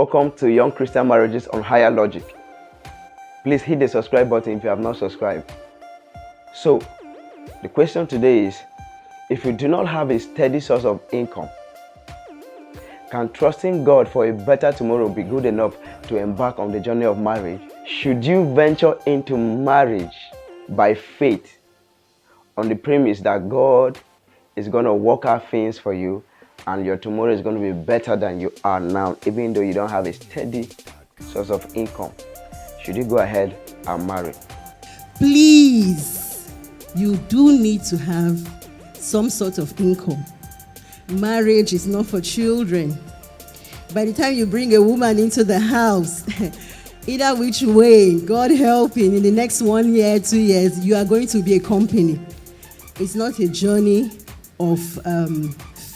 Welcome to Young Christian Marriages on Higher Logic. Please hit the subscribe button if you have not subscribed. So, the question today is, if you do not have a steady source of income, can trusting God for a better tomorrow be good enough to embark on the journey of marriage? Should you venture into marriage by faith on the premise that God is going to work out things for you and your tomorrow is going to be better than you are now, even though you don't have a steady source of income? Should you go ahead and marry? Please, you do need to have some sort of income. Marriage is not for children. By the time you bring a woman into the house, either which way, God helping, in the next 1 year, 2 years, you are going to be a company. It's not a journey of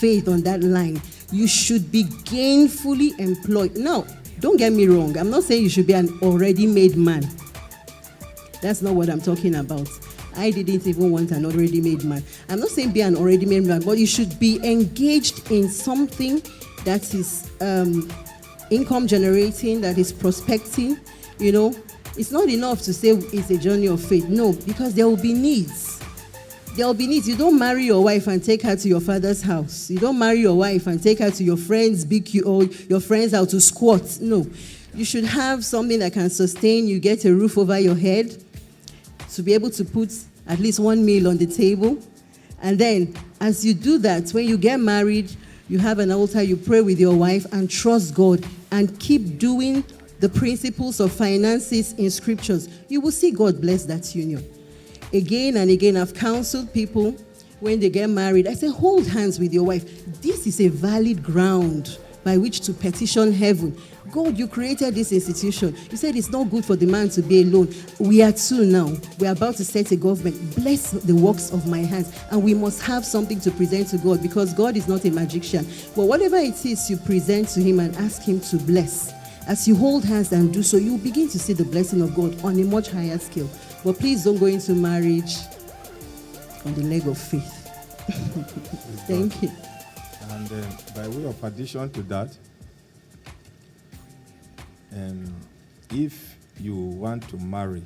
faith on that line. You should be gainfully employed. Now, don't get me wrong. I'm not saying you should be an already made man. That's not what I'm talking about. I didn't even want an already made man. I'm not saying be an already made man, but you should be engaged in something that is income generating, that is prospecting. You know, it's not enough to say it's a journey of faith. No, because there will be needs. There will be needs. You don't marry your wife and take her to your father's house. You don't marry your wife and take her to your friend's BQ, your friend's house to squat. No. You should have something that can sustain you, get a roof over your head, to be able to put at least 1 meal on the table. And then, as you do that, when you get married, you have an altar, you pray with your wife and trust God and keep doing the principles of finances in scriptures. You will see God bless that union. Again and again, I've counseled people when they get married. I say, hold hands with your wife. This is a valid ground by which to petition heaven. God, you created this institution. You said it's not good for the man to be alone. We are two now. We're about to set a government. Bless the works of my hands. And we must have something to present to God, because God is not a magician. But whatever it is you present to him and ask him to bless, as you hold hands and do so, you'll begin to see the blessing of God on a much higher scale. But please don't go into marriage on the leg of faith. Thank you. And by way of addition to that, if you want to marry,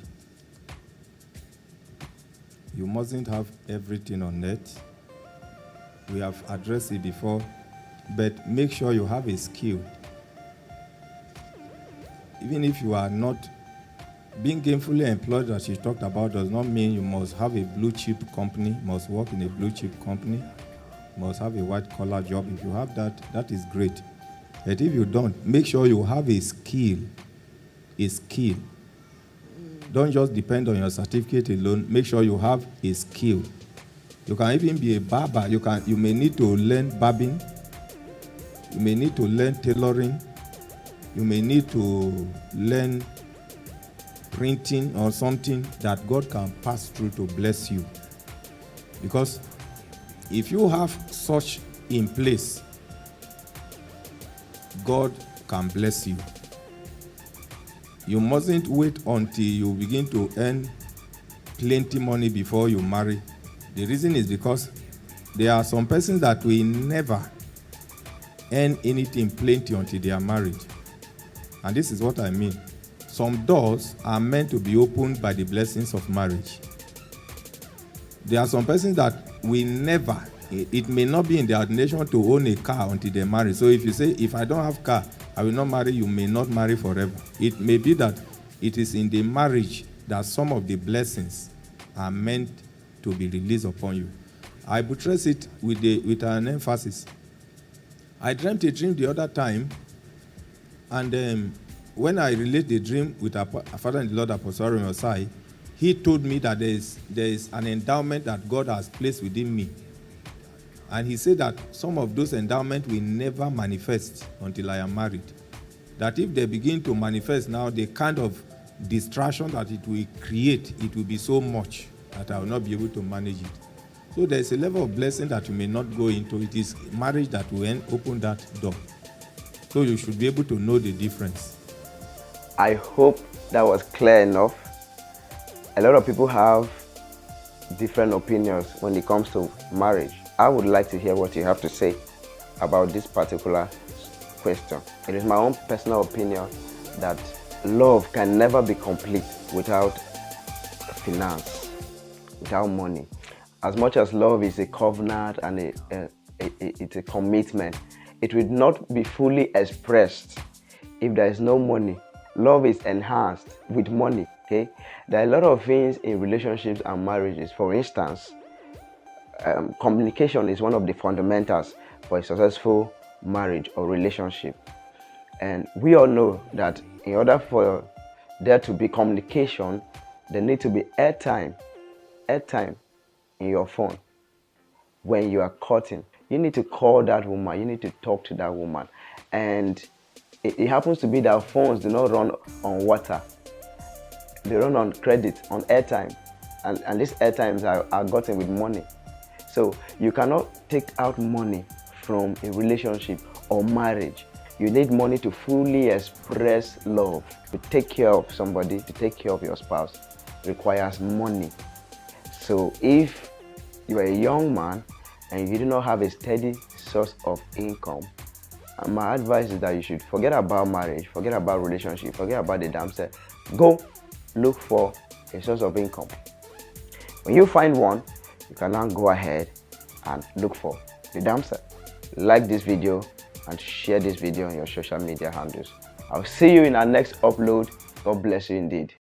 you mustn't have everything on net. We have addressed it before, but make sure you have a skill. Even if you are not being gainfully employed, as you talked about, does not mean you must have a blue chip company, must work in a blue chip company, must have a white collar job. If you have that, that is great. But if you don't, make sure you have a skill. A skill. Don't just depend on your certificate alone. Make sure you have a skill. You can even be a barber. You may need to learn barbing. You may need to learn tailoring. You may need to learn printing or something that God can pass through to bless you. Because if you have such in place, God can bless you. You mustn't wait until you begin to earn plenty money before you marry. The reason is because there are some persons that will never earn anything plenty until they are married. And this is what I mean. Some doors are meant to be opened by the blessings of marriage. There are some persons that will never, it may not be in their ordination to own a car until they marry. So if you say, if I don't have car, I will not marry, you may not marry forever. It may be that it is in the marriage that some of the blessings are meant to be released upon you. I buttress it with an emphasis. I dreamt a dream the other time, and when I relate the dream with our Father in the Lord, Apostle Aaron Osai, he told me that there is an endowment that God has placed within me. And he said that some of those endowments will never manifest until I am married. That if they begin to manifest now, the kind of distraction that it will create, it will be so much that I will not be able to manage it. So there is a level of blessing that you may not go into. It is marriage that will open that door. So you should be able to know the difference. I hope that was clear enough. A lot of people have different opinions when it comes to marriage. I would like to hear what you have to say about this particular question. It is my own personal opinion that love can never be complete without finance, without money. As much as love is a covenant and it's a commitment, it will not be fully expressed if there is no money. Love is enhanced with money. Okay, there are a lot of things in relationships and marriages. For instance, communication is one of the fundamentals for a successful marriage or relationship. And we all know that in order for there to be communication, there needs to be airtime in your phone. When you are courting, you need to call that woman, you need to talk to that woman. And it happens to be that phones do not run on water, they run on credit, on airtime. And these airtimes are gotten with money. So you cannot take out money from a relationship or marriage. You need money to fully express love. To take care of somebody, to take care of your spouse, requires money. So if you are a young man and you do not have a steady source of income, my advice is that you should forget about marriage, forget about relationship, forget about the damn set. Go look for a source of income. When you find one, you can now go ahead and look for the damn set. Like this video and share this video on your social media handles. I'll see you in our next upload. God bless you indeed.